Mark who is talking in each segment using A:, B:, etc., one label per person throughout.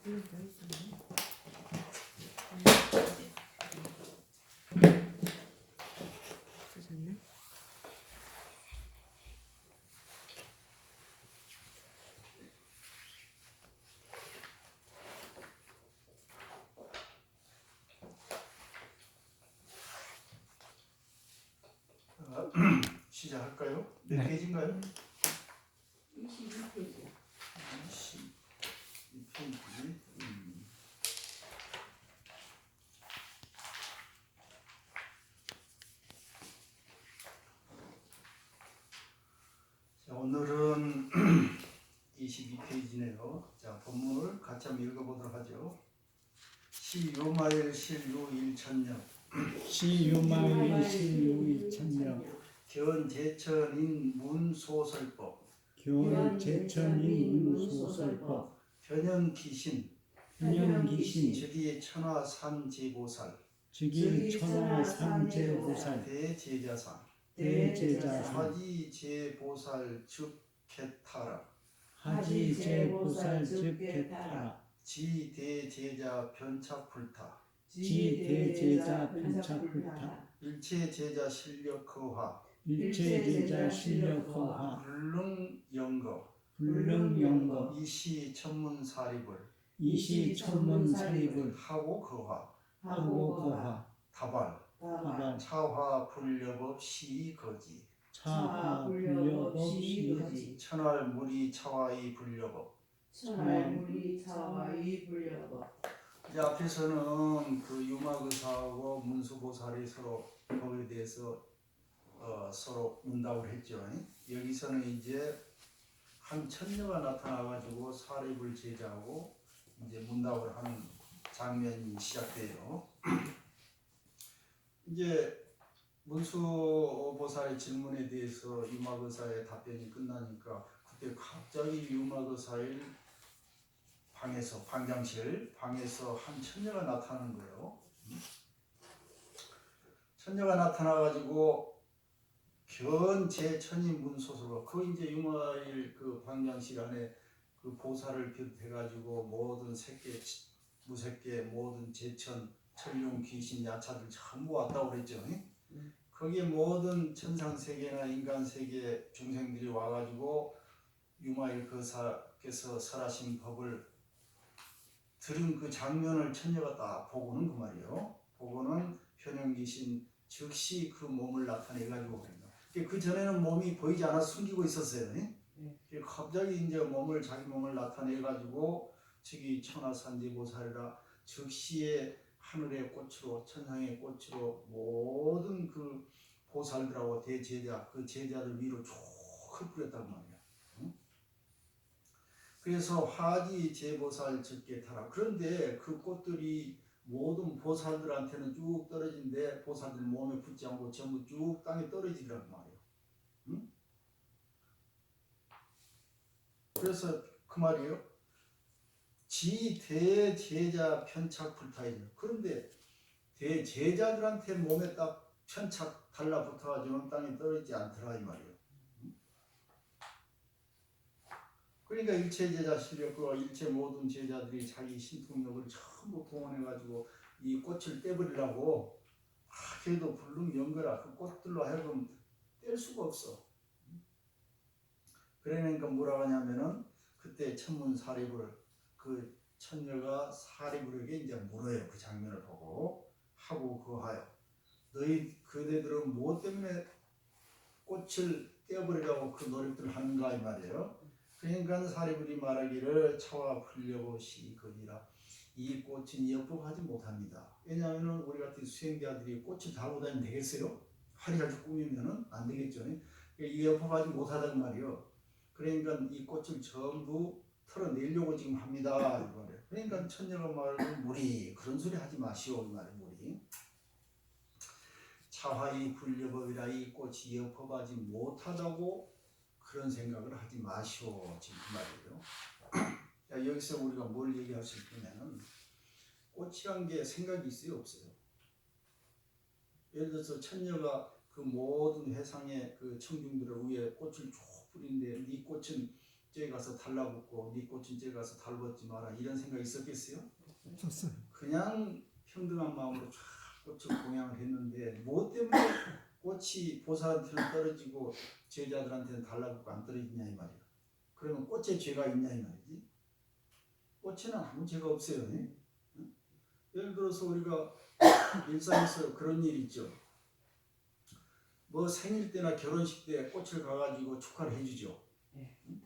A: 쓰셨네?
B: 시작할까요? 몇
C: 네.
B: 페이지인가요?
D: 22페이지.
B: 22페이지. 자, 오늘은 22페이지네요. 자, 본문을 같이 한번 읽어보도록 하죠. 시유마일 실유일천년
C: 시유마일 실유일천년
B: 견제천인 문소설법
C: 견제천인 문소설법
B: 변연기신
C: 현현기신
B: 즉위 천하삼제보살
C: 즉위 천하삼제보살
B: 대제자상
C: 대제자상
B: 화지제보살 즉케타라
C: 하지제보살 즉게타라
B: 지대제자 변착불타
C: 지대제자 편착불타
B: 일체제자 실력허화
C: 일체제자 실력허화
B: 불능영거
C: 불능영거
B: 이시천문사립을
C: 이시천문사립을
B: 하고 거화
C: 하고 거화
B: 다발
C: 하발
B: 차화불려법 시거지
C: 차하불려법 시거지
B: 천할무리 차화이 불려법.
D: 천할무리 차와이 불려법.
B: 이제 앞에서는 그 유마의사하고 문수보살이 서로 법에 대해서 서로 문답을 했죠. 여기서는 이제 한 천녀가 나타나가지고 사립을 제자하고 이제 문답을 하는 장면이 시작돼요. 이제 문수보살의 질문에 대해서 유마의사의 답변이 끝나니까 그때 갑자기 유마의사의 방에서 방장실 방에서 한 천녀가 나타나는 거예요. 천녀가 나타나가지고 견제천인 문소설로 그 이제 유마일 그 방장실 안에 그 보살을 비롯해가지고 모든 색계 무색계 모든 제천 천룡 귀신 야차들 전부 왔다고 그랬죠. 거기에 모든 천상세계나 인간세계 중생들이 와가지고 유마일 거사께서 설하신 법을 들은 그 장면을 천녀가 딱 보고는 그 말이에요. 보고는 현현귀신 즉시 그 몸을 나타내가지고 그런다. 그 전에는 몸이 보이지 않아 숨기고 있었어요. 갑자기 이제 자기 몸을 나타내가지고 즉위 천하산지보살이라 즉시에 하늘의 꽃으로 천상의 꽃으로 모든 그 보살들하고 대제자 그 제자들 위로 쭉 뿌렸단 말이야. 그래서 화지 제보살 즉게타라. 그런데 그 꽃들이 모든 보살들한테는 쭉 떨어진데 보살들 몸에 붙지 않고 전부 쭉 땅에 떨어지더란 말이에요. 그래서 그 말이에요. 지대제자 편착불타이죠. 그런데 대제자들한테 몸에 딱 편착 달라붙어가지고 땅에 떨어지지 않더라 이 말이에요. 그러니까 일체 제자 실력과 일체 모든 제자들이 자기 신통력을 전부 동원해가지고 이 꽃을 떼버리려고 막 해도 불능연거라 그 꽃들로 하여금 뗄 수가 없어. 그러니까 뭐라고 하냐면은 그때 천문사립을 그 천녀가 사립을에게 이제 물어요. 그 장면을 보고 하고 그하여 너희 그대들은 무엇 때문에 꽃을 떼어버리려고 그 노력들을 하는가 이 말이에요. 그러니까 사리불이 말하기를 차와 불려보시 거니라. 이 꽃은 예법하지 못합니다. 왜냐하면 우리 같은 수행자들이 꽃을 달고 다니면 되겠어요? 화려하게 꾸미면 안 되겠죠. 예법하지 못하단 말이에요. 그러니까 이 꽃을 전부 털어내려고 지금 합니다. 그러니까 천녀가 말하는 무리 그런 소리 하지 마시오 이 말이에요. 무리 차화이 불려법이라 이 꽃이 예법하지 못하다고 그런 생각을 하지 마시오 지금 그 말이에요. 자, 여기서 우리가 뭘 얘기할 수 있냐면 꽃이란 게 생각이 있어요 없어요? 예를 들어서 천녀가 그 모든 해상의 그 청중들을 위해 꽃을 쭉 뿌리는데 네 꽃은 저기 가서 달라붙고 네 꽃은 저기 가서 달라붙지 마라 이런 생각이 있었겠어요?
C: 없었어요.
B: 그냥 평등한 마음으로 쫙 꽃을 공양을 했는데 뭐 때문에 꽃이 보살한테는 떨어지고 제자들한테는 달라붙고 안 떨어지냐 이 말이야. 그러면 꽃에 죄가 있냐 이 말이지. 꽃에는 아무 죄가 없어요. 응? 예를 들어서 우리가 일상에서 그런 일 있죠. 뭐 생일 때나 결혼식 때 꽃을 가가지고 축하를 해주죠. 응?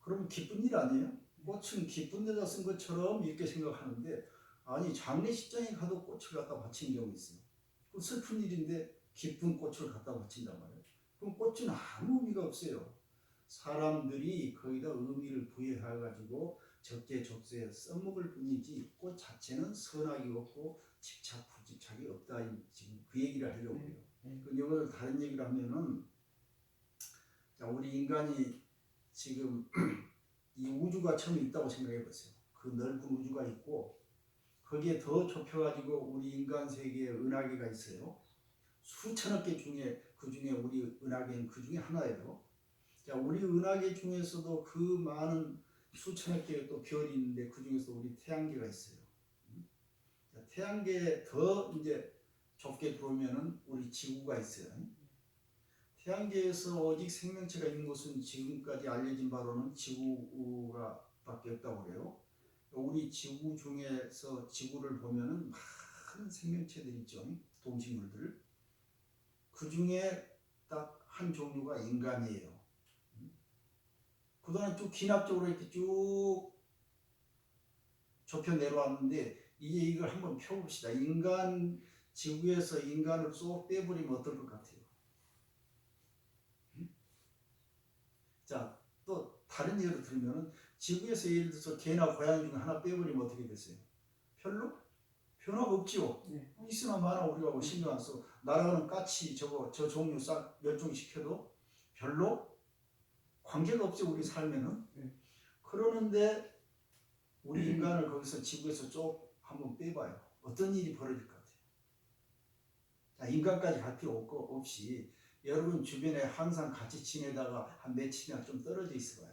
B: 그러면 기쁜 일 아니에요? 꽃은 기쁜 데다 쓴 것처럼 이렇게 생각하는데 아니 장례식장에 가도 꽃을 갖다 바친 경우 있어요. 그 슬픈 일인데 기쁜 꽃을 갖다 바친단 말이에요. 그럼 꽃은 아무 의미가 없어요. 사람들이 거기다 의미를 부여해가지고 적재적소에 써먹을 뿐이지 꽃 자체는 선악이 없고 집착 부집착이 없다. 지금 그 얘기를 하려고 해요. 그 이걸 다른 얘기를 하면은 자, 우리 인간이 지금 이 우주가 처음에 있다고 생각해 보세요. 그 넓은 우주가 있고 거기에 더 좁혀가지고 우리 인간 세계에 은하계가 있어요. 수천억 개 중에 그 중에 우리 은하계는 그 중에 하나예요. 자, 우리 은하계 중에서도 그 많은 수천억 개의 또 별이 있는데 그 중에서 우리 태양계가 있어요. 자, 태양계에 더 이제 좁게 들어오면은 우리 지구가 있어요. 태양계에서 오직 생명체가 있는 곳은 지금까지 알려진 바로는 지구가 밖에 없다고 그래요. 우리 지구 중에서 지구를 보면은 많은 생명체들 있죠. 동식물들. 그 중에 딱 한 종류가 인간이에요. 그동안 쭉 기납적으로 이렇게 쭉 좁혀 내려왔는데 이제 이걸 한번 펴봅시다. 인간 지구에서 인간을 쏙 빼버리면 어떨 것 같아요? 자, 또 다른 예를 들면은 지구에서 예를 들어서 개나 고양이 중 하나 빼버리면 어떻게 됐어요? 별로 변화가 없지요. 있으나 마나 우리가 뭐 신경 안 써. 날아가는 까치 저 종류 싹 멸종시켜도 별로 관계가 없죠. 우리 삶에는. 그러는데 우리 인간을 거기서 지구에서 쭉 한번 빼봐요. 어떤 일이 벌어질 것 같아요? 자, 인간까지 갈 필요 없이 여러분 주변에 항상 같이 지내다가 한 며칠이나 좀 떨어져 있어봐요.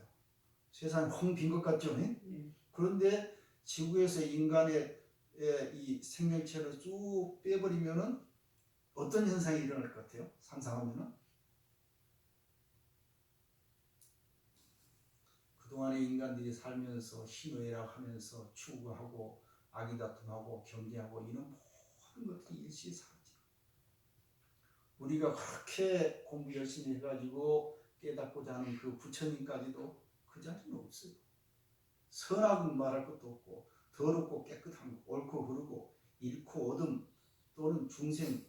B: 세상이 콩 빈 것 같죠? 그런데 지구에서 인간의 이 생명체를 쭉 빼버리면은 어떤 현상이 일어날 것 같아요? 상상하면은 그동안에 인간들이 살면서 희노애락하면서 추구하고 아기다툼하고 경쟁하고 이런 모든 것들이 일시사라져. 우리가 그렇게 공부 열심히 해가지고 깨닫고자 하는 그 부처님까지도 그 자리는 없어요. 선악은 말할 것도 없고 더럽고 깨끗한 거, 옳고 그르고 잃고 얻음 또는 중생,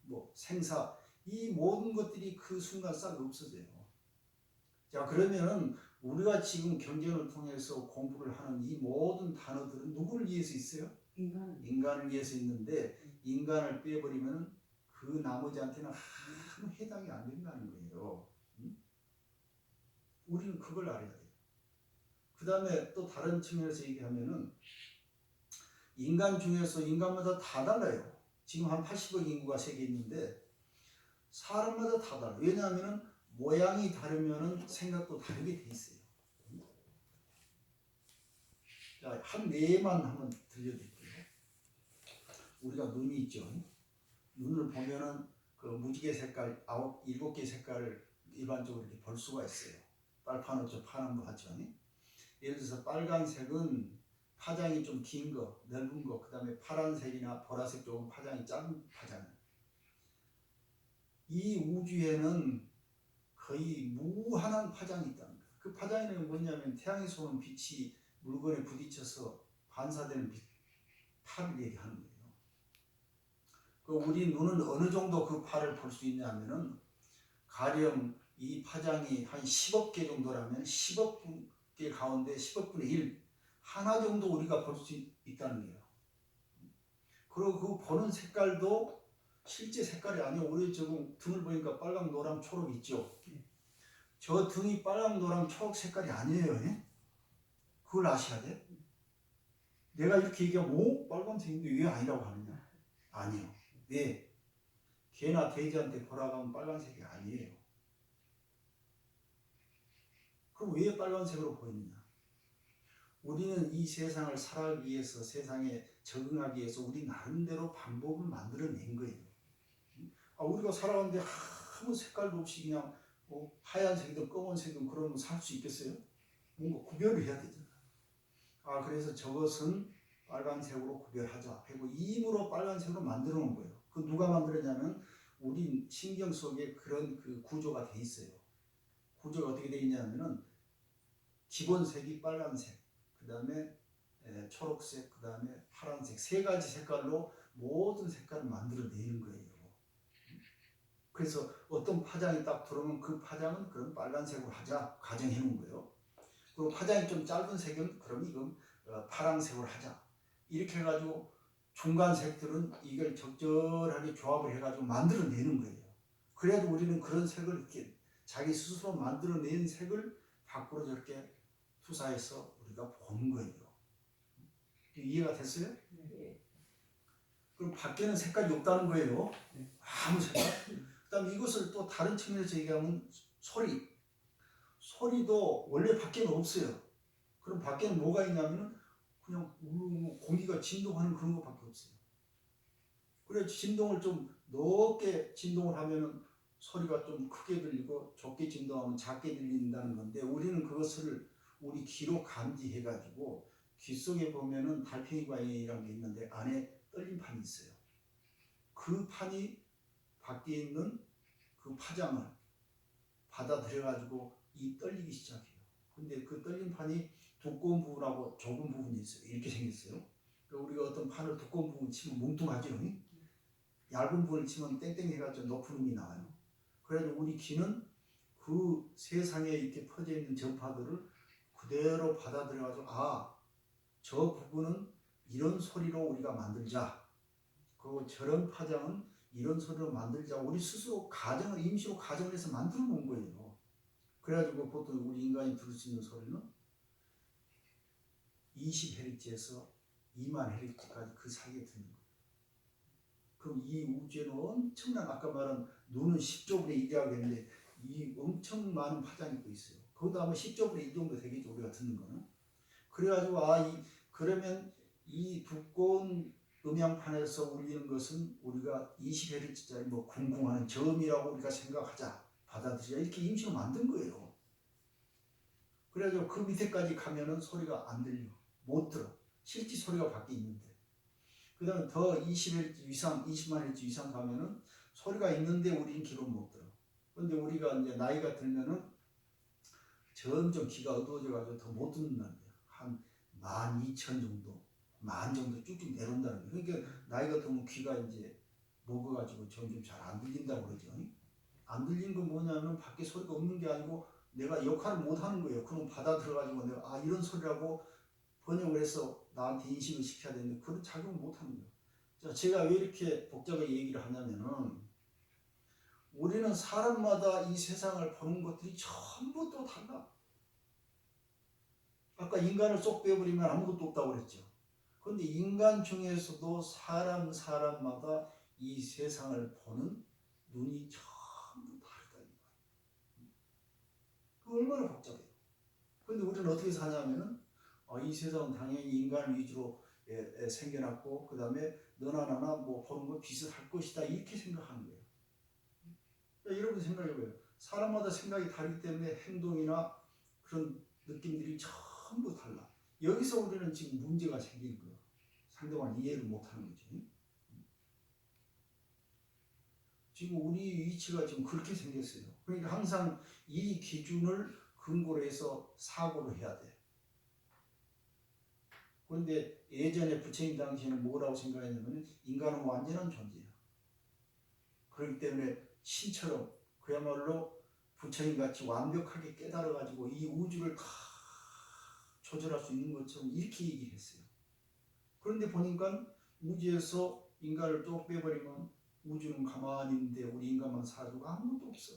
B: 뭐 생사 이 모든 것들이 그 순간 싹 없어져요. 자, 그러면은 우리가 지금 경전을 통해서 공부를 하는 이 모든 단어들은 누구를 위해서 있어요? 인간을 위해서 있는데 인간을 빼버리면 그 나머지한테는 아무 해당이 안 된다는 거예요. 우리는 그걸 알아야 돼요. 그 다음에 또 다른 측면에서 얘기하면은 인간 중에서 인간마다 다 달라요. 지금 한 80억 인구가 세계에 있는데 사람마다 다 달라요. 왜냐하면 모양이 다르면 생각도 다르게 돼 있어요. 자, 한 예만 한번 들려드릴게요. 우리가 눈이 있죠. 눈을 보면은 그 무지개 색깔 7개 색깔을 일반적으로 이렇게 볼 수가 있어요. 빨판 어쩌 파란 거 하죠. 예를 들어서 빨간색은 파장이 좀 긴 거, 넓은 거, 그 다음에 파란색이나 보라색 조금 파장이 작은 파장. 이 우주에는 거의 무한한 파장이 있다는 거예요. 그 파장에는 뭐냐면 태양에서 오는 빛이 물건에 부딪혀서 반사되는 파를 얘기하는 거예요. 그 우리 눈은 어느 정도 그 파를 볼 수 있냐면은 가령 이 파장이 한 10억 개 정도라면 10억 개 가운데 10억 분의 1 하나 정도 우리가 볼 수 있다는 거예요. 그리고 그 보는 색깔도 실제 색깔이 아니에요. 우리 지금 등을 보니까 빨강, 노랑, 초록 있죠. 저 등이 빨강, 노랑, 초록 색깔이 아니에요. 그걸 아셔야 돼. 내가 이렇게 얘기하면 오? 빨간색인데 왜 아니라고 하느냐? 아니요. 왜? 개나 돼지한테 보라고 하면 빨간색이 아니에요. 그럼 왜 빨간색으로 보이느냐? 우리는 이 세상을 살아가기 위해서, 세상에 적응하기 위해서 우리 나름대로 방법을 만들어낸 거예요. 우리가 살아가는데 아무 색깔도 없이 그냥 하얀색이든 검은색이든 그러면 살 수 있겠어요? 뭔가 구별을 해야 되잖아. 그래서 저것은 빨간색으로 구별하자 하고 임으로 빨간색으로 만들어 놓은 거예요. 그 누가 만들었냐면 우리 신경 속에 그런 그 구조가 돼 있어요. 구조가 어떻게 돼 있냐면은 기본색이 빨간색, 그 다음에 초록색, 그 다음에 파란색, 세 가지 색깔로 모든 색깔을 만들어내는 거예요. 그래서 어떤 파장이 딱 들어오면 그 파장은 그럼 빨간색으로 하자 가정해 놓은 거예요. 그리고 파장이 좀 짧은 색은 그럼 이건 파란색으로 하자. 이렇게 해가지고 중간 색들은 이걸 적절하게 조합을 해가지고 만들어내는 거예요. 그래도 우리는 그런 색을 이렇게 자기 스스로 만들어낸 색을 밖으로 저렇게 투사해서 우리가 보는 거예요. 이해가 됐어요?
D: 네.
B: 그럼 밖에는 색깔이 없다는 거예요. 아무 색깔. 그 다음에 이것을 또 다른 측면에서 얘기하면 소리. 소리도 원래 밖에는 없어요. 그럼 밖에는 뭐가 있냐면은 그냥 공기가 진동하는 그런 것밖에 없어요. 그래서 진동을 좀 높게 진동을 하면은 소리가 좀 크게 들리고 좁게 진동하면 작게 들린다는 건데, 우리는 그것을 우리 귀로 감지해 가지고 귀 속에 보면은 달팽이관이라는 게 있는데 안에 떨림판이 있어요. 그 판이 밖에 있는 그 파장을 받아들여 가지고 이 떨리기 시작해요. 근데 그 떨림판이 두꺼운 부분하고 좁은 부분이 있어요. 이렇게 생겼어요. 그러니까 우리가 어떤 판을 두꺼운 부분 치면 뭉뚱하죠. 얇은 부분을 치면 땡땡해가지고 높은 음이 나와요. 그래도 우리 귀는 그 세상에 이렇게 퍼져 있는 전파들을 그대로 받아들여가지고 저 부분은 이런 소리로 우리가 만들자. 그리고 저런 파장은 이런 소리로 만들자. 우리 스스로 가정을 임시로 가정을 해서 만들어 놓은 거예요. 그래가지고 보통 우리 인간이 들을 수 있는 소리는 20Hz에서 20,000Hz까지 그 사이에 듣는 거예요. 그럼 이 우주에는 엄청난, 아까 말한 눈은 10조분의 1이라고 했는데 이 엄청 많은 파장이 또 있어요. 그것도 아마 10조분의 1 정도 되겠죠, 우리가 듣는 거는. 그래가지고 그러면 이 두꺼운 음향판에서 울리는 것은 우리가 20Hz짜리 뭐 궁궁하는 저음이라고 우리가 생각하자, 받아들이자, 이렇게 임시로 만든 거예요. 그래가지고 그 밑에까지 가면은 소리가 안 들려, 못 들어. 실제 소리가 밖에 있는데. 그 다음에 더 20Hz 이상, 20만 Hz 이상 가면은 소리가 있는데 우리는 귀로 못 들어. 그런데 우리가 이제 나이가 들면은 점점 귀가 어두워져가지고 더 못 듣는다는 거야. 한 12,000 정도, 10,000 정도 쭉쭉 내려온다는 거야. 그러니까 나이가 들면 귀가 이제 먹어가지고 점점 잘 안 들린다고 그러죠. 안 들린 건 뭐냐면 밖에 소리가 없는 게 아니고 내가 역할을 못 하는 거예요. 그럼 받아들여가지고 내가 이런 소리라고 번역을 해서 나한테 인식을 시켜야 되는데 그런 작용을 못 하는 거예요. 자, 제가 왜 이렇게 복잡하게 얘기를 하냐면은 우리는 사람마다 이 세상을 보는 것들이 전부 또 달라. 아까 인간을 쏙 빼버리면 아무것도 없다고 그랬죠. 그런데 인간 중에서도 사람마다 이 세상을 보는 눈이 전부 다르다는 거예요. 그 얼마나 복잡해요. 그런데 우리는 어떻게 사냐면은 이 세상은 당연히 인간 위주로 생겨났고 그 다음에 너나 나나 뭐 보는 거 비슷할 것이다 이렇게 생각하는 거예요. 그러니까 여러분 생각해봐요. 사람마다 생각이 다르기 때문에 행동이나 그런 느낌들이 전부 달라. 여기서 우리는 지금 문제가 생긴 거예요. 상대방을 이해를 못하는 거지. 지금 우리 위치가 지금 그렇게 생겼어요. 그러니까 항상 이 기준을 근거로 해서 사고를 해야 돼. 그런데 예전에 부처님 당시에는 뭐라고 생각했냐면 인간은 완전한 존재야. 그렇기 때문에 신처럼 그야말로 부처님같이 완벽하게 깨달아가지고 이 우주를 다 조절할 수 있는 것처럼 이렇게 얘기를 했어요. 그런데 보니까 우주에서 인간을 또 빼버리면 우주는 가만히 있는데 우리 인간만 사라지고 아무것도 없어.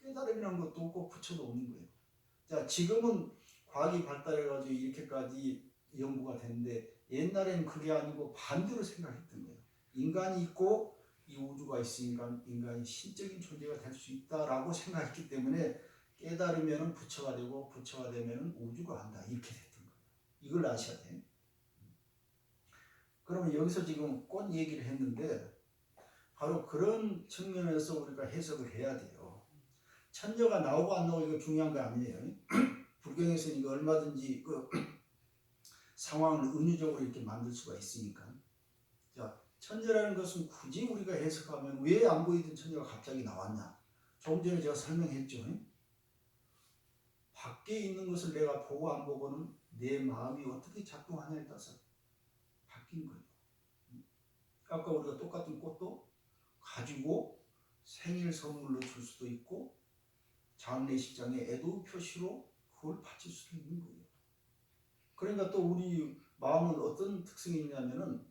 B: 깨달음이라는 것도 없고 부처도 없는 거예요. 자, 지금은 과학이 발달해가지고 이렇게까지 연구가 됐는데 옛날에는 그게 아니고 반대로 생각했던 거예요. 인간이 있고 이 우주가 있으니까 인간이 신적인 존재가 될 수 있다라고 생각했기 때문에 깨달으면 부처가 되고 부처가 되면 우주가 한다. 이렇게 됐던 거예요. 이걸 아셔야 돼. 그러면 여기서 지금 꽃 얘기를 했는데 바로 그런 측면에서 우리가 해석을 해야 돼요. 천녀가 나오고 안 나오고 이거 중요한 거 아니에요. 불경에서는 이거 얼마든지 그 상황을 은유적으로 이렇게 만들 수가 있으니까. 자, 천녀라는 것은 굳이 우리가 해석하면 왜 안 보이던 천녀가 갑자기 나왔냐? 조금 전에 제가 설명했죠. 밖에 있는 것을 내가 보고 안 보고는 내 마음이 어떻게 작동하냐에 따라서 바뀐 거예요. 아까 우리가 똑같은 꽃도 가지고 생일 선물로 줄 수도 있고 장례식장에 애도 표시로 그걸 바칠 수도 있는 거예요. 그러니까 또 우리 마음은 어떤 특성이 있냐면은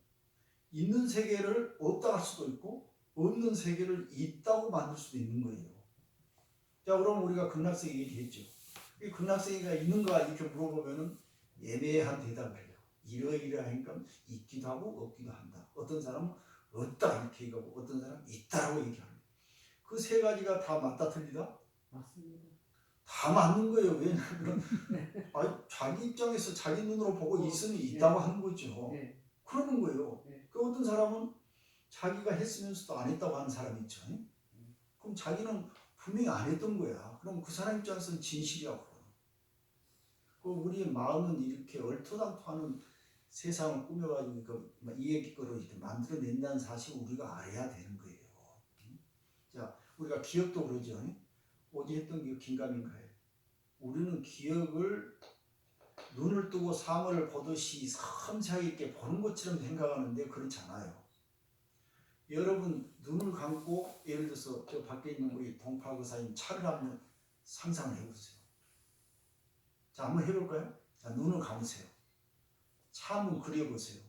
B: 있는 세계를 없다 할 수도 있고 없는 세계를 있다고 만들 수도 있는 거예요. 자, 그럼 우리가 극락세계 얘기했죠. 이 극락세계가 있는가 이렇게 물어보면은 애매한 대답을 해요. 이러이러하니까 있기도 하고 없기도 한다. 어떤 사람은 없다 이렇게 얘기하고 어떤 사람은 있다라고 얘기합니다. 그 세 가지가 다 맞다 틀리다?
D: 맞습니다.
B: 다 맞는 거예요. 왜냐하면 자기 입장에서 자기 눈으로 보고 있으면 있다고 하는 거죠.
D: 네.
B: 그러는 거예요.
D: 네.
B: 그 어떤 사람은 자기가 했으면서도 안 했다고 하는 사람이 있죠. 그럼 자기는 분명히 안 했던 거야. 그럼 그 사람 입장에서는 진실이라고. 그 우리의 마음은 이렇게 얼토당토하는 세상을 꾸며가지고 이 얘기 거를 이렇게 만들어낸다는 사실을 우리가 알아야 되는 거예요. 자, 우리가 기억도 그러죠. 어제 했던 게 긴가민가예요. 우리는 기억을 눈을 뜨고 상어를 보듯이 섬세하게 이렇게 보는 것처럼 생각하는데 그렇지 않아요. 여러분 눈을 감고 예를 들어서 저 밖에 있는 우리 동파교사님 차를 한번 상상을 해보세요. 자, 한번 해볼까요? 자, 눈을 감으세요. 차 한번 그려보세요.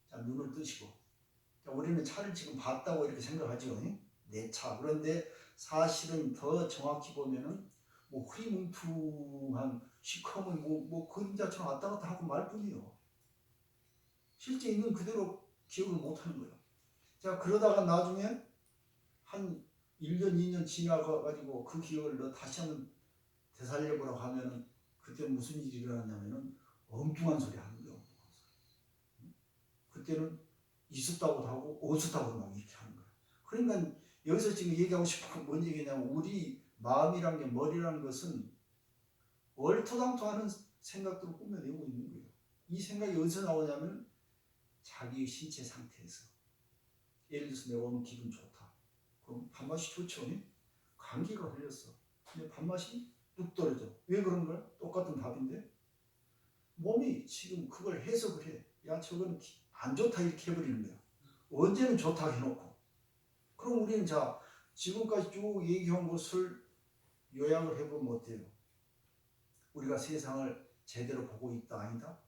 B: 자, 눈을 뜨시고. 자, 우리는 차를 지금 봤다고 이렇게 생각하죠. 내 차. 그런데 사실은 더 정확히 보면은 뭐 흐리뭉퉁한 시커먼 뭐 그림자처럼 왔다 갔다 하고 말 뿐이요. 실제 있는 그대로 기억을 못하는 거예요. 자, 그러다가 나중에 한 1년, 2년 지나가가지고 그 기억을 너 다시 한번 되살려보라고 하면은 그때 무슨 일이 일어났냐면은 엉뚱한 소리 하는 거예요. 그때는 있었다고도 하고 없었다고도 막 이렇게 하는 거예요. 그러니까 여기서 지금 얘기하고 싶은 건 뭔 얘기냐면 우리 마음이란 게 머리라는 것은 얼토당토하는 생각들을 꾸며내고 있는 거예요. 이 생각이 어디서 나오냐면 자기의 신체 상태에서. 예를 들어서 내가 오늘 기분 좋다. 그럼 밥맛이 좋죠. 감기가 걸렸어. 근데 밥맛이 뚝 떨어져. 왜 그런 거야? 똑같은 밥인데 몸이 지금 그걸 해석을 해. 야, 저건 안 좋다 이렇게 해버리는 거야. 언제는 좋다 해놓고. 그럼 우리는 자 지금까지 쭉 얘기한 것을 요약을 해보면 어때요? 우리가 세상을 제대로 보고 있다 아니다?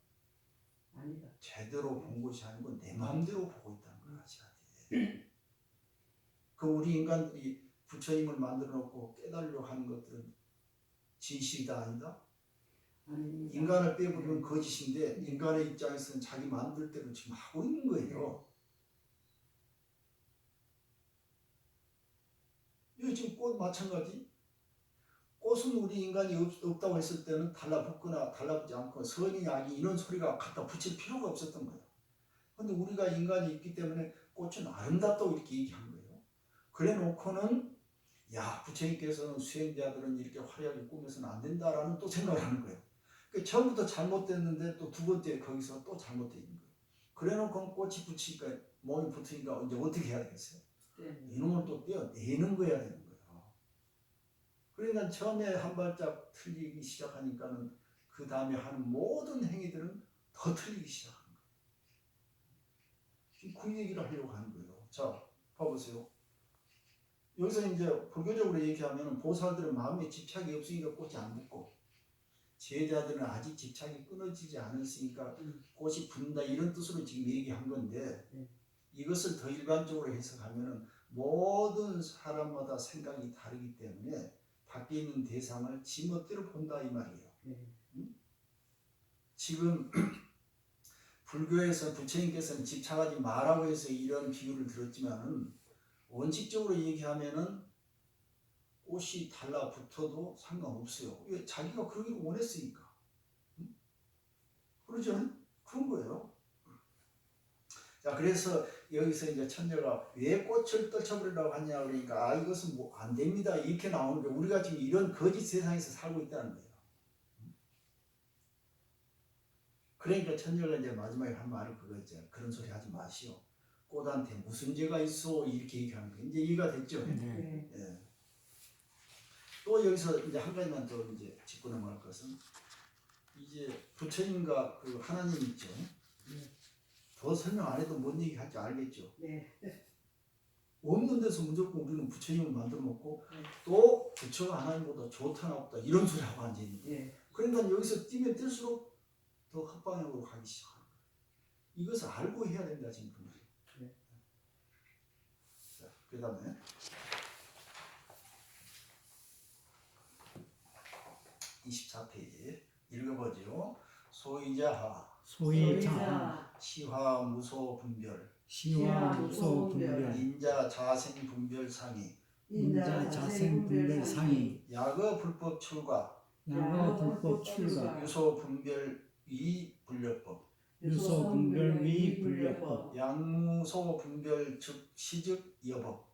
D: 아니다.
B: 제대로 본 것이 아니고 내 마음대로 보고 있다는 걸 아셔야 돼. 그 우리 인간들이 부처님을 만들어 놓고 깨달으려고 하는 것들은 진실이다 아니다?
D: 아닙니다.
B: 인간을 빼버리면 거짓인데 인간의 입장에서는 자기 만들 대로 지금 하고 있는 거예요. 이거 지금 꽃 마찬가지. 꽃은 우리 인간이 없다고 했을 때는 달라붙거나 달라붙지 않고 선이 악이 이런 소리가 갖다 붙일 필요가 없었던 거예요. 근데 우리가 인간이 있기 때문에 꽃은 아름답다고 이렇게 얘기한 거예요. 그래 놓고는 야, 부처님께서는 수행자들은 이렇게 화려하게 꾸며서는 안 된다라는 또 생각을 하는 거예요. 그러니까 처음부터 잘못됐는데 또 두 번째 거기서 또 잘못되어 있는 거예요. 그래 놓고 꽃이 붙이니까 몸이 붙으니까 이제 어떻게 해야 되겠어요?
D: 네.
B: 이놈을 또 떼어내는 거야 되는 거예요. 그러니까 처음에 한 발짝 틀리기 시작하니까는 그 다음에 하는 모든 행위들은 더 틀리기 시작하는 거예요. 지금 그 얘기를 하려고 하는 거예요. 자, 봐보세요. 여기서 이제 불교적으로 얘기하면 보살들은 마음에 집착이 없으니까 꽃이 안 붙고 제자들은 아직 집착이 끊어지지 않았으니까 꽃이 분다 이런 뜻으로 지금 얘기한 건데 이것을 더 일반적으로 해석하면 모든 사람마다 생각이 다르기 때문에 밖에 있는 대상을 지멋대로 본다 이 말이에요. 지금 불교에서 부처님께서는 집착하지 말라고 해서 이런 비유를 들었지만은 원칙적으로 얘기하면은 꽃이 달라붙어도 상관없어요. 왜? 자기가 그러기를 원했으니까. 응? 그러죠? 그런 거예요. 자, 그래서 여기서 이제 천녀가 왜 꽃을 떨쳐버리라고 하냐 그러니까 이것은 뭐 안 됩니다 이렇게 나오는 게 우리가 지금 이런 거짓 세상에서 살고 있다는 거예요. 그러니까 천녀가 이제 마지막에 한 말이 그거 있잖아요. 그런 소리 하지 마시오. 꽃한테 무슨 죄가 있어 이렇게 얘기하는 거 이제 이해가 됐죠.
C: 네.
B: 예. 또 여기서 이제 한 가지만 더 이제 짚고 넘어갈 것은 이제 부처님과 그 하나님 있죠. 더 설명 안 해도 뭔 얘기 할지 알겠죠.
D: 네.
B: 없는 데서 무조건 우리는 부처님을 만들어 놓고
D: 네.
B: 또 부처가 하나님보다 좋다 나쁘다 이런 소리 하고 앉아 있는 거예요.
D: 네.
B: 그러니까 여기서 뛰면 뛸수록 더 헛방향으로 가기 시작하는 거예요. 이것을 알고 해야 된다 지금 그 말이에요.
D: 네.
B: 자, 그다음에 24페이지 읽어보죠. 소이자하
C: 소이자
B: 시화 무소 분별
C: 시와 무소 분별
B: 인자 자생 분별 상이
C: 인자 자생 분별 상이
B: 야거 불법 출가
C: 야거 불법 출가
B: 유소 분별 위 분별법
C: 유소 분별 위 분별법
B: 양무소 분별 즉 시즉 여법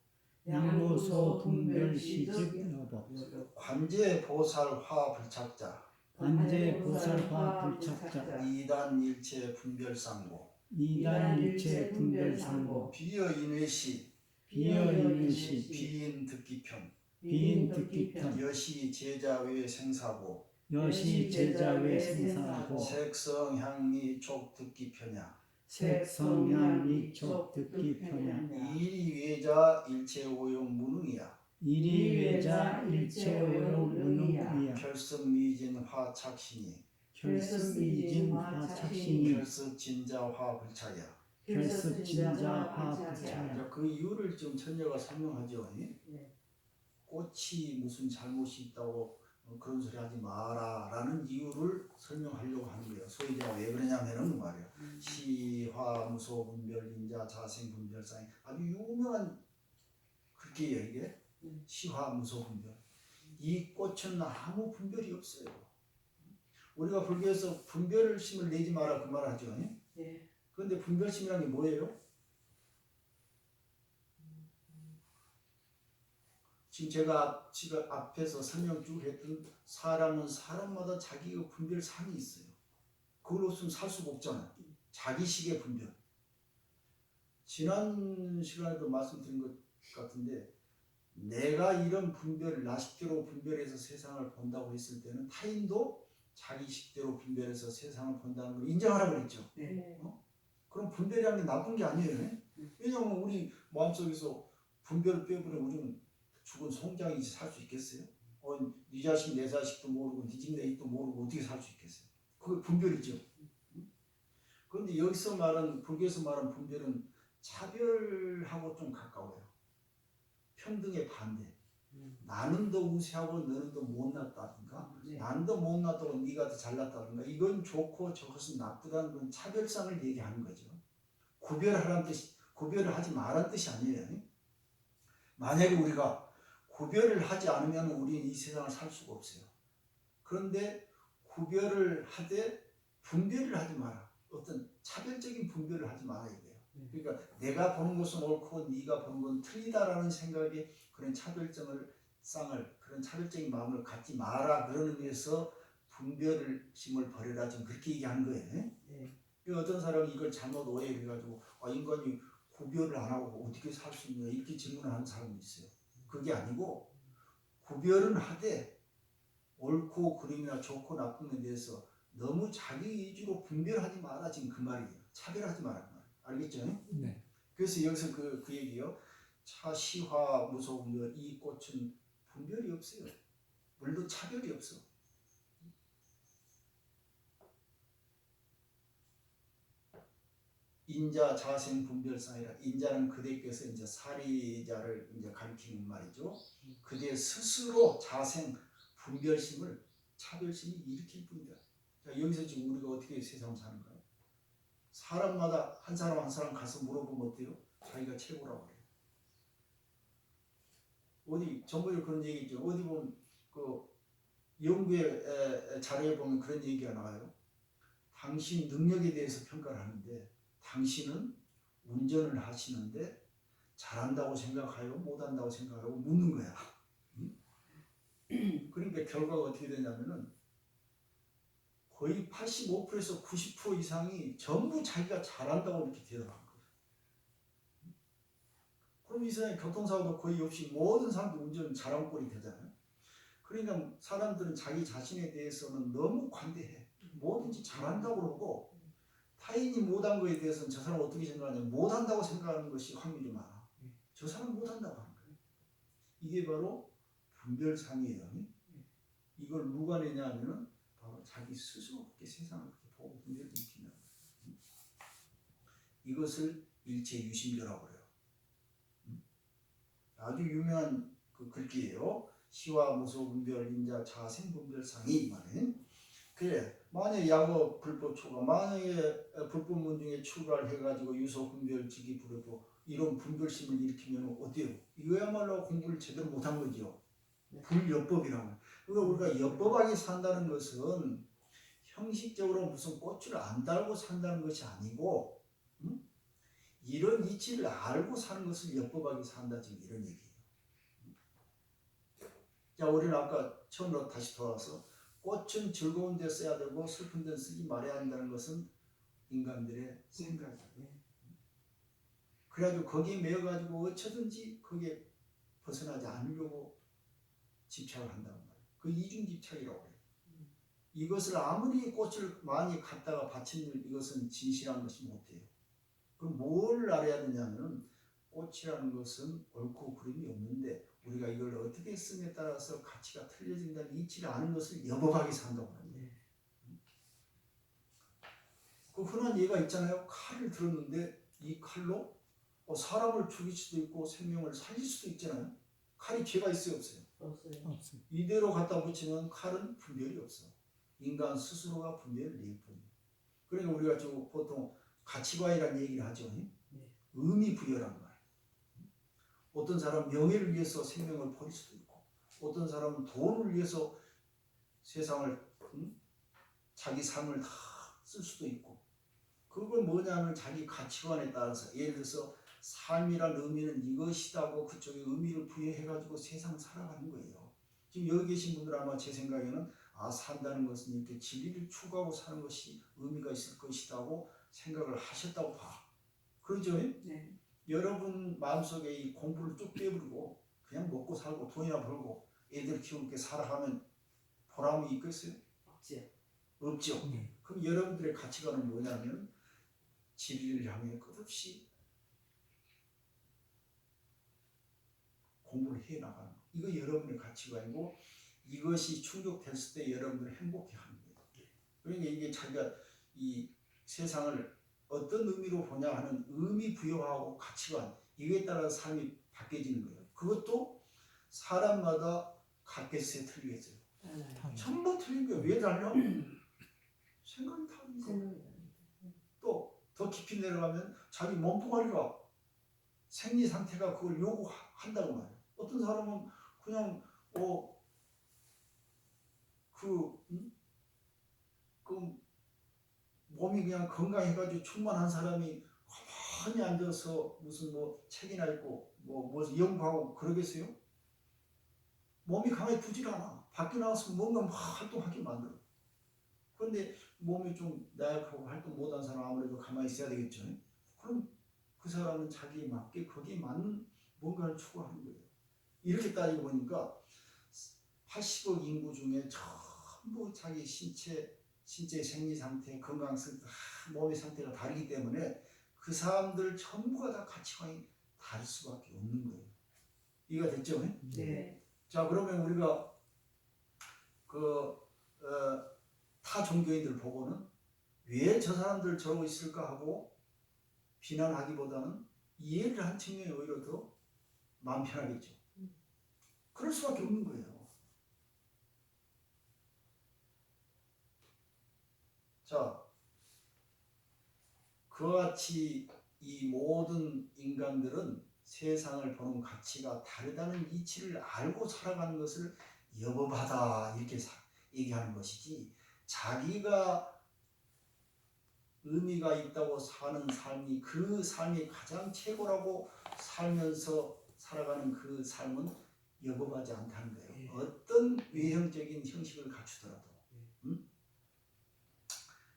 C: 양무소 분별 시즉 여법
B: 관제 보살 화 불착자
C: 관제 보살화 불착자
B: 이단 일체 분별 상고
C: 이단 일체 분별 상고
B: 비여 인외시
C: 비여 인시
B: 비인 듣기편
C: 비인 듣기편
B: 여시 제자 외 생사고
C: 여시 제자 외 생사하고
B: 색성 향미 촉 듣기 편야
C: 색성향 미촉 듣기 편야
B: 이리 외자 일체 오용 무능이야
C: 이리 외자 일체 오용 무능이야
B: 결습 미진 화 착신이
C: 결습 미진 화 착신이
B: 결습 진자 화 불차야
C: 결습 진자 화 불차야
B: 그 이유를 좀 천녀가 설명하죠.
D: 네.
B: 꽃이 무슨 잘못이 있다고 그런 소리 하지 마라 라는 이유를 설명하려고 하는 거예요. 소위 제가 왜 그러냐면은 말이에요. 시화 무소 분별 인자 자생 분별상 아주 유명한 글귀예요 이게. 시화 무소 분별. 이 꽃은 아무 분별이 없어요. 우리가 불교에서 분별심을 내지 마라 그 말 하죠.
D: 네.
B: 그런데 분별심이라는 게 뭐예요? 지금 제가 앞에서 설명 쭉 했던 사람은 사람마다 자기가 분별상이 있어요. 그걸 없으면 살 수가 없잖아요. 자기식의 분별. 지난 시간에도 말씀드린 것 같은데 내가 이런 분별을 나식대로 분별해서 세상을 본다고 했을 때는 타인도 자기식대로 분별해서 세상을 본다는 걸 인정하라고 그랬죠.
D: 네.
B: 그럼 분별이라는 게 나쁜 게 아니에요. 왜냐하면 우리 마음속에서 분별을 빼버리면 우리는 죽은 송장이지 살 수 있겠어요? 네 자식 내 자식도 모르고 네 집 내 입도 모르고 어떻게 살 수 있겠어요? 그게 분별이죠. 그런데 여기서 말한 불교에서 말한 분별은 차별하고 좀 가까워요. 평등의 반대. 나는 더 우세하고 너는 더 못났다든가
D: 네.
B: 나는 더 못났다고 네가 더 잘났다든가 이건 좋고 저것은 나쁘다는 건 차별상을 얘기하는 거죠. 구별하라는 뜻이 구별을 하지 말라는 뜻이 아니에요. 만약에 우리가 구별을 하지 않으면 우리는 이 세상을 살 수가 없어요. 그런데 구별을 하되 분별을 하지 마라. 어떤 차별적인 분별을 하지 마라 이거예요. 그러니까 내가 보는 것은 옳고 네가 보는 건 틀리다라는 생각에 그런 차별성을 그런 차별적인 마음을 갖지 마라 그러는 의미에서 분별심을 버려라 지금 그렇게 얘기하는 거예요.
D: 네.
B: 어떤 사람이 이걸 잘못 오해해가지고 인간이 구별을 안 하고 어떻게 살 수 있냐 이렇게 질문을 하는 사람이 있어요. 그게 아니고 구별은 하되 옳고 그름이나 좋고 나쁨에 대해서 너무 자기 위주로 분별하지 마라 지금 그 말이에요. 차별하지 마라 그 말. 알겠죠?
C: 네.
B: 그래서 여기서 그 얘기요. 차 시화 무소 분별 이 꽃은 분별이 없어요. 물론 차별이 없어. 인자 자생 분별상이라 인자는 그대께서 이제 사리자를 이제 가리키는 말이죠. 그대 스스로 자생 분별심을 차별심이 일으킬 뿐이다. 자, 여기서 지금 우리가 어떻게 세상 사는가요? 사람마다 한 사람 한 사람 가서 물어보면 어때요? 자기가 최고라고 그래요. 어디 전부에 그런 얘기 있죠. 어디 보면 그 연구의 자료에 보면 그런 얘기가 나와요. 당신 능력에 대해서 평가를 하는데 당신은 운전을 하시는데 잘한다고 생각하고 못한다고 생각하고 묻는 거야. 응? 그러니까 결과가 어떻게 되냐면은 거의 85%에서 90% 이상이 전부 자기가 잘한다고 이렇게 대답하는 거예요. 그럼 이 세상에 교통사고도 거의 없이 모든 사람들이 운전 잘한 꼴이 되잖아요. 그러니까 사람들은 자기 자신에 대해서는 너무 관대해. 뭐든지 잘한다고 그러고 타인이 못한 거에 대해서는 저 사람 어떻게 생각하냐면 못한다고 생각하는 것이 확률이 많아. 저 사람 못한다고 하는 거예요. 이게 바로 분별상이에요. 이걸 누가 내냐 하면은 바로 자기 스스로 그렇게 세상을 그렇게 보고 분별을 일으킨다는 거예요. 이것을 일체유심조라고 그래요. 아주 유명한 그 글귀예요. 시와 무소 분별 인자 자생 분별상이 말은 그래. 만약에 야거 불법 초과, 만약에 불법 문 중에 추가를 해가지고 유소 분별 지기 불법 이런 분별심을 일으키면 어때요? 이거야말로 공부를 제대로 못한 거죠. 불여법이라고. 그러니까 우리가 여법하게 산다는 것은 형식적으로 무슨 꽃을 안 달고 산다는 것이 아니고, 이런 이치를 알고 사는 것을 여법하게 산다 지금 이런 얘기예요. 자, 우리는 아까 처음으로 다시 돌아와서 꽃은 즐거운 데 써야 되고 슬픈 데 쓰지 말아야 한다는 것은 인간들의 생각이에요. 그래가지고 거기에 매여가지고 어쩌든지 거기에 벗어나지 않으려고 집착을 한다는 말이에요. 그 이중집착이라고 해요. 이것을 아무리 꽃을 많이 갖다가 바친들 이것은 진실한 것이 못돼요. 그럼 뭘 알아야 되냐면 꽃이라는 것은 옳고 그름이 없는데 우리가 이걸 어떻게 쓰느냐에 따라서 가치가 틀려진다는 이치를 아는 것을 여법하게 산다고 합니다. 그 흔한 예가 있잖아요. 칼을 들었는데 이 칼로 사람을 죽일 수도 있고 생명을 살릴 수도 있잖아요. 칼이 죄가 있어요 없어요?
C: 없어요.
B: 이대로 갖다 붙이면 칼은 분별이 없어. 인간 스스로가 분별을 낼 뿐이에요. 그러니까 우리가 좀 보통 가치관이라는 얘기를 하죠. 의미 부여란 말. 어떤 사람 명예를 위해서 생명을 버릴 수도 있고, 어떤 사람은 돈을 위해서 세상을 자기 삶을 다 쓸 수도 있고, 그건 뭐냐면 자기 가치관에 따라서 예를 들어서 삶이란 의미는 이것이다고 그쪽에 의미를 부여해가지고 세상을 살아가는 거예요. 지금 여기 계신 분들 아마 제 생각에는 산다는 것은 이렇게 진리를 추구하고 사는 것이 의미가 있을 것이라고 생각을 하셨다고 봐. 그렇죠?
D: 네.
B: 여러분 마음속에 이 공부를 쭉 빼버리고 그냥 먹고 살고 돈이나 벌고 애들 키우게 살아가면 보람이 있겠어요? 없죠. 그럼 여러분들의 가치관은 뭐냐면 진리를 향해 끝없이 공부를 해나가는 거. 이거 여러분의 가치관이고 이것이 충족됐을 때 여러분들은 행복해하는 거예요. 그러니까 이게 자기가 이 세상을 어떤 의미로 보냐 하는 의미 부여하고 가치관 이거에 따라 삶이 바뀌어지는 거예요. 그것도 사람마다 같겠어요? 틀리겠어요? 전부 틀린 거예요. 왜 달라? 생각이 다른 거예요. 또 더 깊이 내려가면 자기 몸뚱아리가 생리 상태가 그걸 요구한다고 말해요. 어떤 사람은 그냥 그 몸이 그냥 건강해가지고 충만한 사람이 가만히 앉아서 무슨 뭐 책이나 읽고 뭐 연구하고 그러겠어요? 몸이 강해지질 않아. 밖에 나와서 뭔가 막 활동하게 만들어. 그런데 몸이 좀 나약하고 활동 못한 사람 아무래도 가만히 있어야 되겠죠. 그럼 그 사람은 자기에 맞게 거기에 맞는 뭔가를 추구하는 거예요. 이렇게 따지고 보니까 80억 인구 중에 전부 자기 신체 생리 상태, 건강 상태, 몸의 상태가 다르기 때문에 그 사람들 전부가 다 가치관이 다를 수밖에 없는 거예요. 이해가 됐죠?
D: 네.
B: 자, 그러면 우리가 타 종교인들 보고는 왜 저 사람들 저러고 있을까 하고 비난하기보다는 이해를 한 측면이 오히려 더 마음 편하겠죠. 그럴 수밖에 없는 거예요. 자, 그와 같이 이 모든 인간들은 세상을 보는 가치가 다르다는 이치를 알고 살아가는 것을 여법하다 이렇게 얘기하는 것이지, 자기가 의미가 있다고 사는 삶이 그 삶이 가장 최고라고 살면서 살아가는 그 삶은 여법하지 않다는 거예요.
C: 예.
B: 어떤 외형적인 형식을 갖추더라도.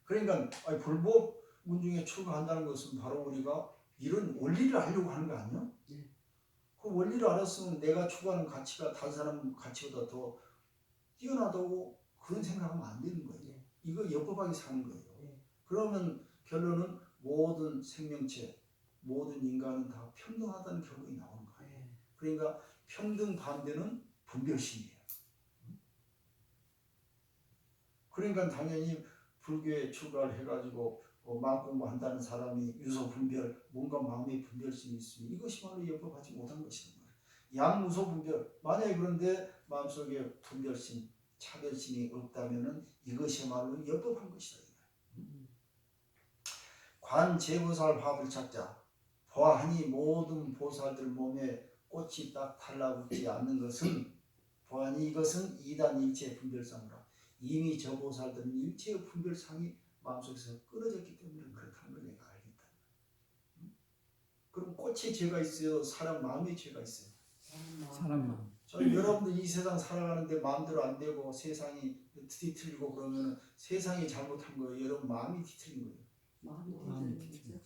B: 그러니까 불법 문중에 출가한다는 것은 바로 우리가 이런 원리를 알려고 하는 거 아니야?
D: 네.
B: 그 원리를 알았으면 내가 추구하는 가치가 다른 사람 가치보다 더 뛰어나다고 그런 생각하면 안 되는 거예요.
D: 네.
B: 이거 여법하게 사는 거예요.
D: 네.
B: 그러면 결론은 모든 생명체, 모든 인간은 다 평등하다는 결론이 나오는 거예요.
D: 네.
B: 그러니까 평등 반대는 분별심이에요. 그러니까 당연히 불교에 출가를 해가지고 마음 공부한다는 사람이 유소 분별, 뭔가 마음의 분별심이 있으면 이것이 바로 여법하지 못한 것이란 말이에요. 양무소 분별, 만약에 그런데 마음속에 분별심, 차별심이 없다면은 이것이야말로 여법한 것이다. 관제보살 화합을 찾자. 보아하니 모든 보살들 몸에 꽃이 딱 달라붙지 않는 것은, 보아하니 이것은 이단 일체의 분별상이라. 이미 저 보살들은 일체의 분별상이 마음속에서 끊어졌기 때문에 그렇다는 걸 내가 알겠다. 그럼 꽃에 죄가 있어요? 사람 마음에 죄가 있어요?
C: 사람 마음.
B: 여러분들 이 세상 살아가는데 마음대로 안 되고 세상이 뒤틀리고 그러면 세상이 잘못한 거예요? 여러분 마음이 뒤틀린 거예요?
D: 마음이 뒤틀리죠.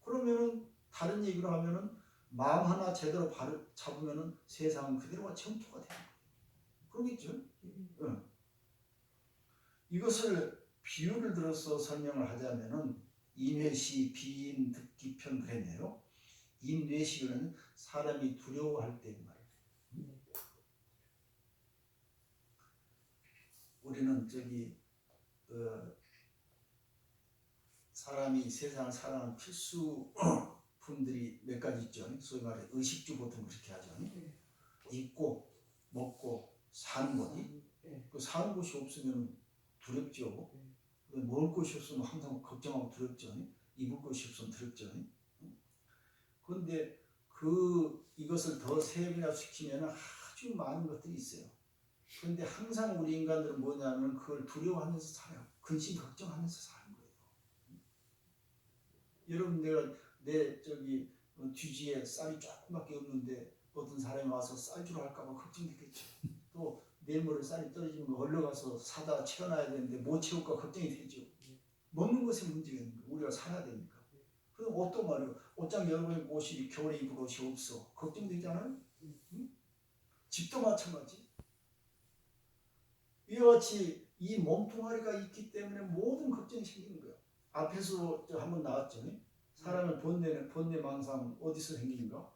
B: 그러면은 다른 얘기로 하면은 마음 하나 제대로 잡으면은 세상은 그대로가 정토가 되는 거예요. 그러겠죠? 응. 이것을 비유를 들어서 설명을 하자면은 인회시 비인 듣기 편 그랬네요. 인뇌식은 사람이 두려워할 때 말이에요. 우리는 사람이 세상을 살아가는 필수 품들이 몇 가지 있죠. 소위 말해 의식주 보통 그렇게 하죠. 입고 먹고 사는 거지. 그 사는 곳이 없으면 두렵죠. 먹을 것이 없으면 항상 걱정하고 두렵죠. 입을 것이 없으면 두렵죠. 그런데 이것을 더 세분화시키면 아주 많은 것들이 있어요. 그런데 항상 우리 인간들은 뭐냐면 그걸 두려워하면서 살아요. 근심 걱정하면서 사는 거예요. 여러분, 내 뒤지에 쌀이 조금밖에 없는데 어떤 사람이 와서 쌀 주러 할까봐 걱정되겠죠. 또 내일 모레 쌀이 떨어지면 얼른 가서 사다 채워놔야 되는데 못 채울까 걱정이 되죠. 먹는 것에 문제가 있는 거예요. 우리가 살아야 되니까. 그럼 옷도 말이에요. 옷장 열어보니까 옷이 겨울에 입을 옷이 없어. 걱정되잖아요. 응? 집도 마찬가지. 이와 같이 이 몸뚱아리가 있기 때문에 모든 걱정이 생기는 거예요. 앞에서 한번 나왔죠. 사람의 본내 망상 어디서 생기는가?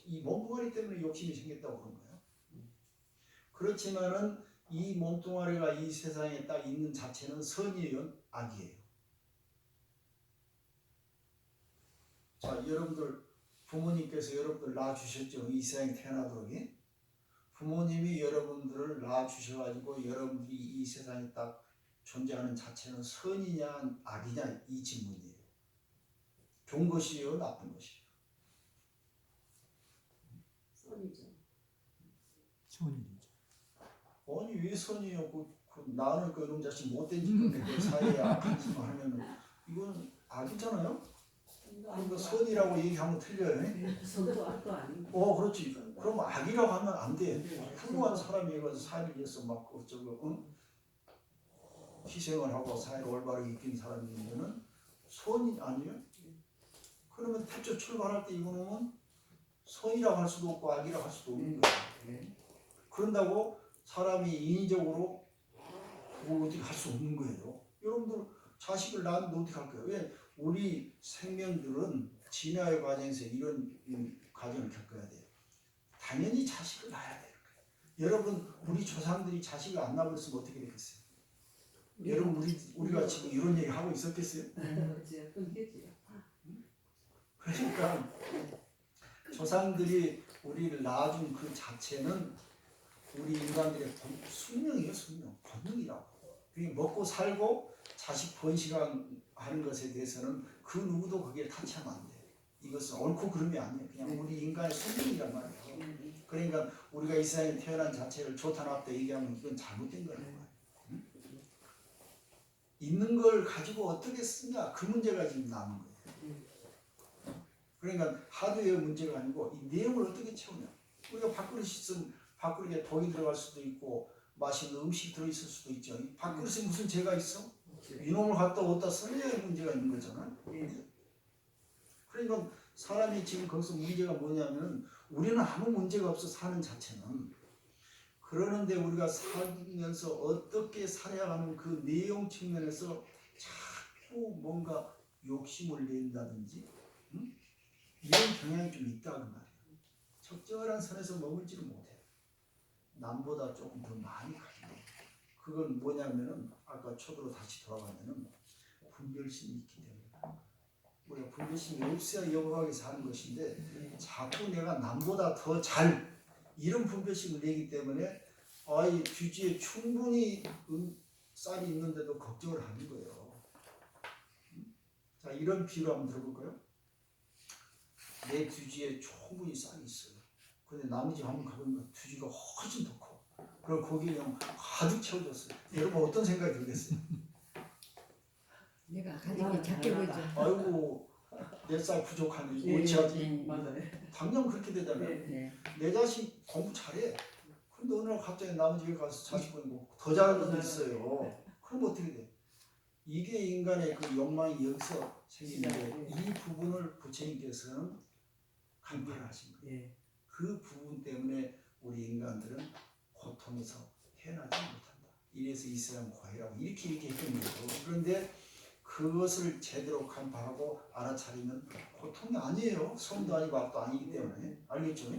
B: 이 몸뚱아리 때문에 욕심이 생겼다고 그런 거예요. 그렇지만은 이 몸뚱아리가 이 세상에 딱 있는 자체는 선이에요, 악이에요. 자, 여러분들 부모님께서 여러분들 낳아주셨죠. 이 세상에 태어나도록. 부모님이 여러분들을 낳아주셔가지고 여러분들이 이 세상에 딱 존재하는 자체는 선이냐 악이냐 이 질문이에요. 좋은 것이에요, 나쁜 것이에요?
D: 선이죠.
C: 선이죠.
B: 아니 왜 선이에요? 나는 그놈 자식 못된 짓인데 그 사이에 악한 짓을 하면은 이건 악이잖아요. 그러니까 선이라고 얘기하면 틀려요.
D: 선도 악도 아니고.
B: 그렇지. 그럼 악이라고 하면 안 돼. 훌륭한 사람이 가서 사회를 위해서 막 희생을 하고 사회를 올바르게 이긴 사람이면은 선이 아니에요? 그러면 태초 출발할 때 이거는 선이라고 할 수도 없고 악이라고 할 수도 없는 거예요. 그런다고 사람이 인위적으로 어떻게 할 수 없는 거예요. 여러분들 자식을 낳았는데 어떻게 할 거예요? 왜? 우리 생명들은 진화의 과정에서 이런 과정을 겪어야 돼요. 당연히 자식을 낳아야 돼요. 여러분, 우리 조상들이 자식을 안 낳았으면 어떻게 되겠어요? 여러분, 우리가 지금 이런 얘기 하고 있었겠어요? 그러니까 조상들이 우리를 낳아준 그 자체는 우리 인간들의 숙명이에요, 숙명. 본능이라고. 그게 먹고 살고 자식 번식하는 것에 대해서는 그 누구도 거기에 타치하면 안 돼요. 이것은 옳고 그름이 아니에요. 그냥
D: 네.
B: 우리 인간의 본능이란 말이에요. 그러니까 우리가 이 세상에 태어난 자체를 좋다 나쁘다 얘기하면 이건 잘못된 거란 말이에요. 응? 있는 걸 가지고 어떻게 쓰냐 그 문제가 지금 남은 거예요. 그러니까 하드웨어 문제가 아니고 이 내용을 어떻게 채우냐. 우리가 밥그릇이 있으면 밥그릇에 독이 들어갈 수도 있고 맛있는 음식이 들어있을 수도 있죠. 이 밥그릇에 무슨 죄가 있어? 이놈을 갖다 어디다 쓰느냐에 문제가 있는 거잖아. 그러니까 사람이 지금 거기서 문제가 뭐냐면 우리는 아무 문제가 없어 사는 자체는. 그러는데 우리가 살면서 어떻게 살아야 하는 그 내용 측면에서 자꾸 뭔가 욕심을 낸다든지 응? 이런 경향이 좀 있다 그 말이에요. 적절한 선에서 머물지를 못해요. 남보다 조금 더 많이 가지고. 그건 뭐냐면은 아까 초도로 다시 돌아가면은 분별심이 있기 때문에. 우리가 분별심이 없어야 영원하게 사는 것인데 자꾸 내가 남보다 더 잘 이런 분별심을 내기 때문에 아이 뒤지에 충분히 쌀이 있는데도 걱정을 하는 거예요. 자 이런 비유를 한번 들어볼까요? 내 뒤지에 충분히 쌀이 있어요. 근데 남의 집 한번 가보니까 뒤지가 훨씬 더 커. 그럼 거기 그냥 가득 채워졌어요. 여러분 어떤 생각이 들겠어요?
C: 내가 가족이 작게 보이죠.
B: 아이고 내 쌀 부족하니
D: 네,
B: 어찌하지?
D: 맞아요.
B: 당장 그렇게 되잖아요.
C: 네.
B: 내 자식 공부 잘해. 근데 어느 날 갑자기 남의 집에 가서 자식 보니까 더 잘하는 게 있어요. 그럼 어떻게 돼? 이게 인간의 그 욕망이 여기서 생기는데 이 부분을 부처님께서는 간파하신 거예요. 그 부분 때문에 우리 인간들은 고통에서 헤어나지 못한다. 이래서 이 세상 고해라고 이렇게 했던 거예요. 그런데 그것을 제대로 간파하고 알아차리면 고통이 아니에요. 성도 아니고 악도 아니기 때문에. 알겠죠?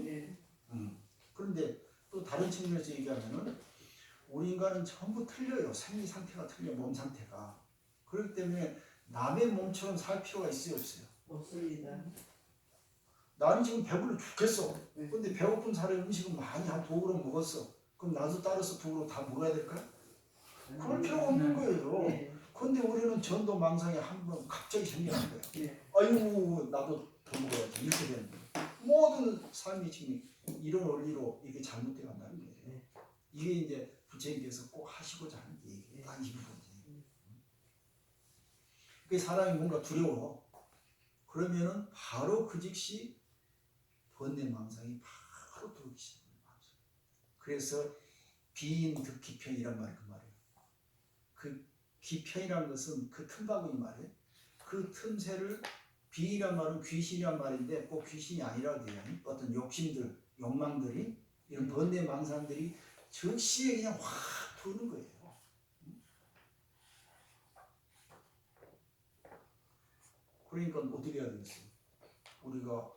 B: 그런데 또 다른 측면에서 얘기하면은 우리 인간은 전부 틀려요. 생리 상태가 틀려, 몸 상태가. 그렇기 때문에 남의 몸처럼 살 필요가 있어요, 없어요?
D: 없습니다.
B: 나는 지금 배불러 죽겠어. 근데 배고픈 사람이 음식은 많이 한 두 그릇 먹었어. 그럼 나도 따라서 두 그릇 다 먹어야 될까? 그럴 필요가 없는 거예요. 근데 우리는 전도 망상에 한번 갑자기 생기는 거예요. 아이고 나도 더 먹어야지 이렇게 되는 거예요. 모든 삶이 지금 이런 원리로 이게 잘못되어 간다는 거예요. 이게 이제 부처님께서 꼭 하시고자 하는 얘기예요. 딱 이 부분이에요. 그 사람이 뭔가 두려워. 그러면은 바로 그 즉시 번뇌 망상이 바로 들어오기 시작해요. 그래서 비인 득기편이란 말이 그 말이에요. 그 기편이라는 것은 그 틈바구니 말이에요. 그 틈새를 비이란 말은 귀신이란 말인데 꼭 귀신이 아니라도 돼요. 어떤 욕심들, 욕망들이 이런 번뇌 망상들이 즉시에 그냥 확 도는 거예요. 그러니까 어떻게 해야 되겠어요? 우리가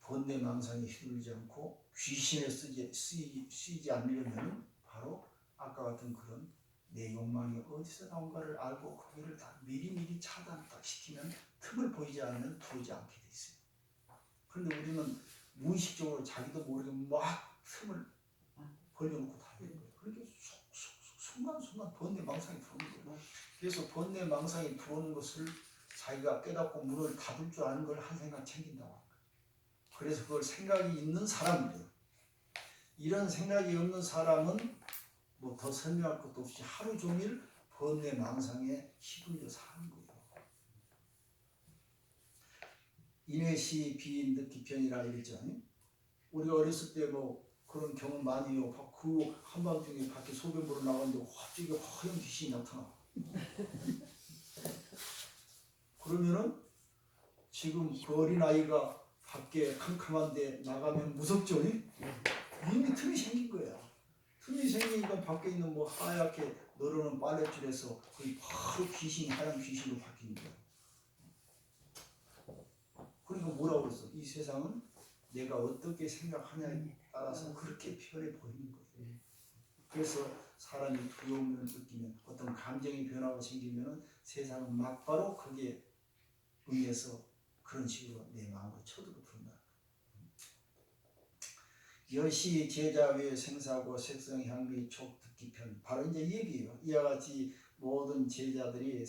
B: 번뇌 망상에 휘둘리지 않고 귀신에 쓰이지 않으려면 바로 아까 같은 그런 내 욕망이 어디서 나온가를 알고 거기를 다 미리미리 차단 딱 시키면 틈을 보이지 않으면 들어오지 않게 돼 있어요. 그런데 우리는 무의식적으로 자기도 모르게 막 틈을 벌려놓고 다니는 거예요. 그러니까 순간순간 번뇌 망상이 들어오는 거예요. 그래서 번뇌 망상이 들어오는 것을 자기가 깨닫고 문을 닫을 줄 아는 걸 한 생각 챙긴다고 하는 거예요. 그래서 그걸 생각이 있는 사람이에요. 이런 생각이 없는 사람은 뭐 더 설명할 것도 없이 하루 종일 번뇌 망상에 휘둘려 사는 거예요. 인외시 비인 득기편이라 이랬죠. 우리가 어렸을 때 뭐 그런 경험 많이 해요. 그 한밤중에 밖에 소변 보러 나갔는데 갑자기 허연 귀신이 나타나. 그러면은 지금 그 어린아이가 밖에 캄캄한데 나가면 무섭죠? 이미 틈이 생긴 거야. 틈이 생기니까 밖에 있는 뭐 하얗게 너르는 빨랫줄에서 거의 바로 귀신이 하얀 귀신으로 바뀌는 거야. 그러니까 뭐라고 그랬어? 이 세상은 내가 어떻게 생각하냐에 따라서 그렇게 변해 보이는 거예요. 그래서 사람이 두려움을 느끼면 어떤 감정의 변화가 생기면 세상은 막바로 거기에 의해서 그런 식으로 내 마음으로 쳐들어 든다. 여시 제자 외 생사고 색성 향미 촉 듣기편 바로 이제 이 얘기예요. 이와 같이 모든 제자들이